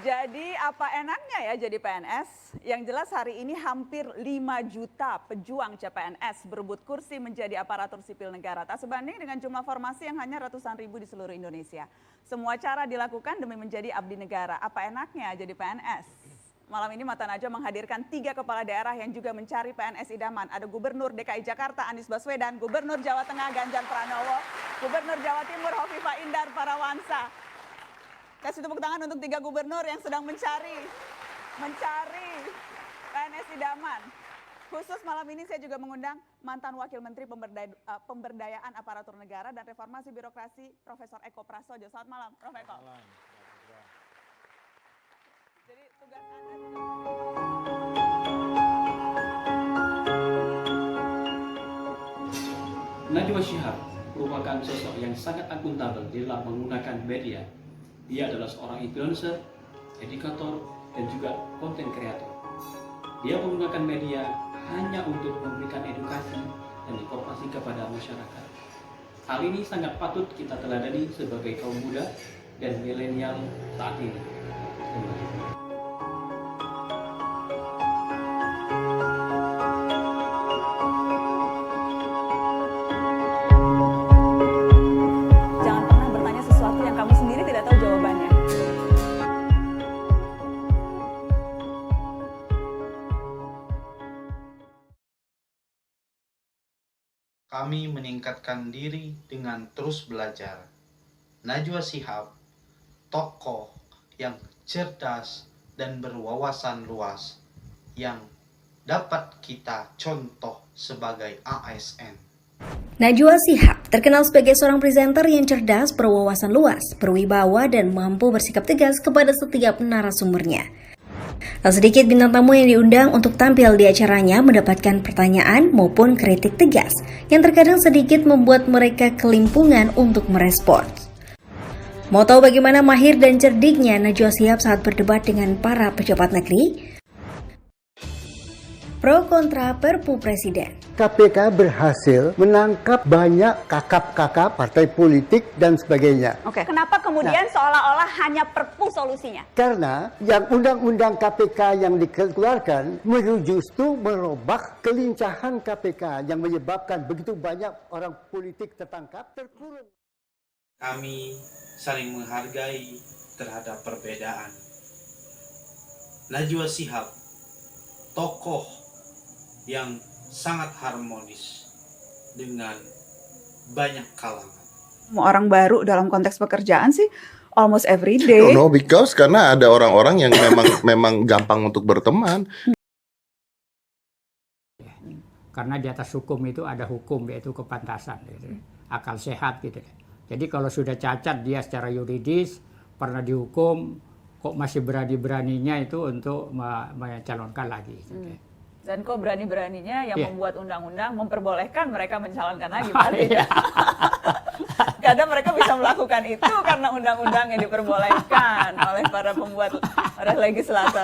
Jadi apa enaknya ya jadi PNS? Yang jelas hari ini hampir 5 juta pejuang CPNS berebut kursi menjadi aparatur sipil negara. Tak sebanding dengan jumlah formasi yang hanya ratusan ribu di seluruh Indonesia. Semua cara dilakukan demi menjadi abdi negara. Apa enaknya jadi PNS? Malam ini Mata Najwa menghadirkan 3 kepala daerah yang juga mencari PNS idaman. Ada Gubernur DKI Jakarta Anies Baswedan, Gubernur Jawa Tengah Ganjar Pranowo, Gubernur Jawa Timur Hovifah Indar Parawansa. Kasih tepuk tangan untuk 3 gubernur yang sedang mencari PNS idaman. Khusus malam ini saya juga mengundang mantan Wakil Menteri Pemberdayaan Aparatur Negara dan Reformasi Birokrasi Profesor Eko Prasojo. Selamat malam, Prof. Eko. Jadi tugas Anda Najwa Shihab merupakan sosok yang sangat akuntabel dalam menggunakan media. Dia adalah seorang influencer, edukator, dan juga konten kreator. Dia menggunakan media hanya untuk memberikan edukasi dan informasi kepada masyarakat. Hal ini sangat patut kita teladani sebagai kaum muda dan milenial saat ini. jangan pernah bertanya sesuatu yang kamu sendiri tidak tahu jawabannya. Kami meningkatkan diri dengan terus belajar. Najwa Shihab, tokoh yang cerdas dan berwawasan luas yang dapat kita contoh sebagai ASN. Najwa Shihab terkenal sebagai seorang presenter yang cerdas, berwawasan luas, berwibawa, dan mampu bersikap tegas kepada setiap narasumbernya. Tak sedikit bintang tamu yang diundang untuk tampil di acaranya mendapatkan pertanyaan maupun kritik tegas yang terkadang sedikit membuat mereka kelimpungan untuk merespons. Mau tahu bagaimana mahir dan cerdiknya Najwa Shihab saat berdebat dengan para pejabat negeri? Pro kontra Perpu Presiden. KPK berhasil menangkap banyak kakap-kakap partai politik dan sebagainya. Oke, kenapa kemudian seolah-olah hanya perpu solusinya? Karena yang undang-undang KPK yang dikeluarkan justru merubah kelincahan KPK yang menyebabkan begitu banyak orang politik tertangkap, terkurung. Kami saling menghargai terhadap perbedaan. Najwa Shihab, tokoh yang sangat harmonis dengan banyak kalangan. Orang baru dalam konteks pekerjaan sih almost every day. No, because karena ada orang-orang yang memang gampang untuk berteman. Karena di atas hukum itu ada hukum, yaitu kepantasan, gitu. Akal sehat gitu. Jadi kalau sudah cacat dia secara yuridis, pernah dihukum, kok masih berani-beraninya itu untuk mencalonkan lagi. Gitu. Dan kok berani-beraninya yang membuat undang-undang memperbolehkan mereka mencalonkan lagi. Kadang mereka bisa melakukan itu karena undang-undang yang diperbolehkan oleh para pembuat, para legislator.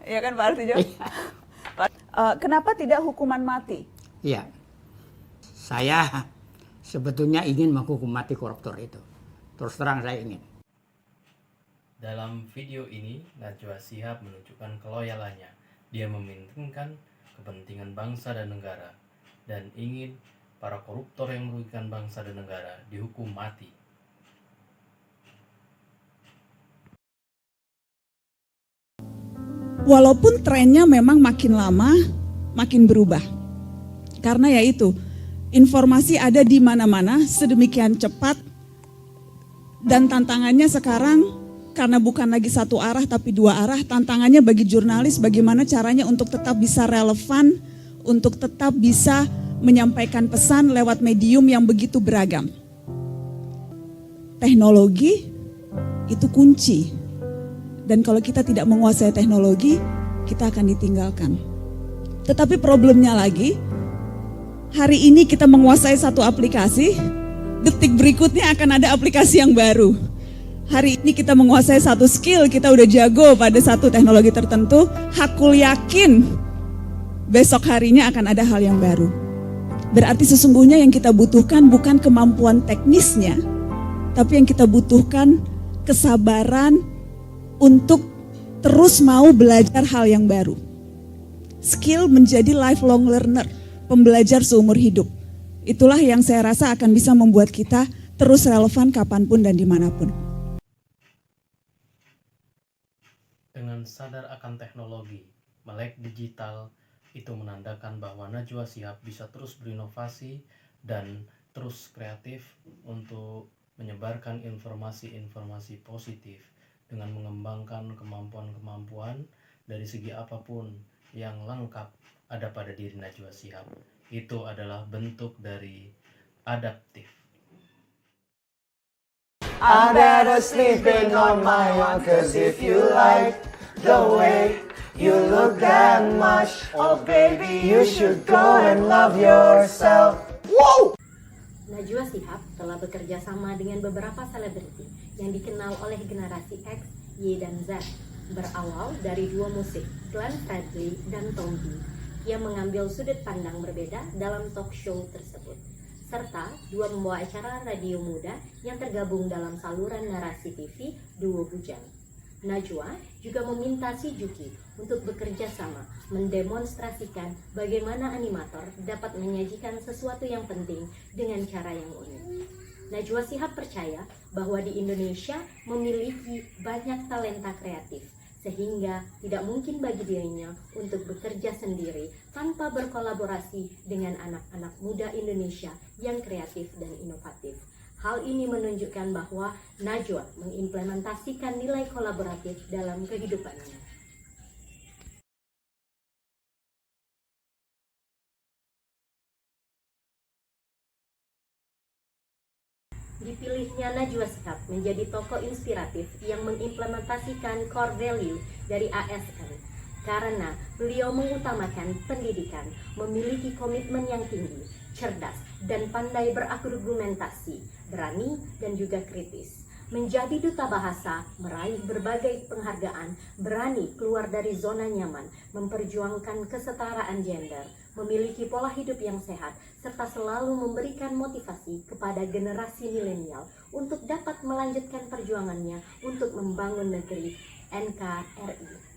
Iya kan Pak Artijo? Kenapa tidak hukuman mati? Iya, saya sebetulnya ingin menghukum mati koruptor itu. Terus terang saya ingin. Dalam video ini, Najwa Shihab menunjukkan keloyalannya. Dia mementingkan kepentingan bangsa dan negara dan ingin para koruptor yang merugikan bangsa dan negara dihukum mati. Walaupun trennya memang makin lama makin berubah. Karena yaitu informasi ada di mana-mana sedemikian cepat dan tantangannya sekarang karena bukan lagi satu arah tapi 2 arah, tantangannya bagi jurnalis bagaimana caranya untuk tetap bisa relevan, untuk tetap bisa menyampaikan pesan lewat medium yang begitu beragam. Teknologi itu kunci. Dan kalau kita tidak menguasai teknologi, kita akan ditinggalkan. Tetapi problemnya lagi, hari ini kita menguasai satu aplikasi, detik berikutnya akan ada aplikasi yang baru. Hari ini kita menguasai satu skill, kita udah jago pada satu teknologi tertentu, hakul yakin besok harinya akan ada hal yang baru. Berarti sesungguhnya yang kita butuhkan bukan kemampuan teknisnya, tapi yang kita butuhkan kesabaran untuk terus mau belajar hal yang baru. Skill menjadi lifelong learner, pembelajar seumur hidup. Itulah yang saya rasa akan bisa membuat kita terus relevan kapanpun dan dimanapun. Dengan sadar akan teknologi, melek digital, itu menandakan bahwa Najwa Shihab bisa terus berinovasi dan terus kreatif untuk menyebarkan informasi-informasi positif dengan mengembangkan kemampuan-kemampuan dari segi apapun yang lengkap ada pada diri Najwa Shihab. Itu adalah bentuk dari adaptif. I'm better sleeping on my own, cause if you like the way you look that much, oh baby, you should go and love yourself. Whoa! Najwa Shihab telah bekerja sama dengan beberapa selebriti yang dikenal oleh generasi X, Y, dan Z. Berawal dari duo musik Glenn Fredly dan Tommy yang mengambil sudut pandang berbeda dalam talk show tersebut, serta dua pembawa acara radio muda yang tergabung dalam saluran narasi TV Duo Bujang. Najwa juga meminta si Juki untuk bekerja sama mendemonstrasikan bagaimana animator dapat menyajikan sesuatu yang penting dengan cara yang unik. Najwa Shihab percaya bahwa di Indonesia memiliki banyak talenta kreatif, sehingga tidak mungkin bagi dirinya untuk bekerja sendiri tanpa berkolaborasi dengan anak-anak muda Indonesia yang kreatif dan inovatif. Hal ini menunjukkan bahwa Najwa mengimplementasikan nilai kolaboratif dalam kehidupannya. Dipilihnya Najwa Shihab menjadi tokoh inspiratif yang mengimplementasikan core value dari ASN karena beliau mengutamakan pendidikan, memiliki komitmen yang tinggi, cerdas, dan pandai berargumentasi, berani, dan juga kritis. Menjadi duta bahasa, meraih berbagai penghargaan, berani keluar dari zona nyaman, memperjuangkan kesetaraan gender, memiliki pola hidup yang sehat, serta selalu memberikan motivasi kepada generasi milenial untuk dapat melanjutkan perjuangannya untuk membangun negeri NKRI.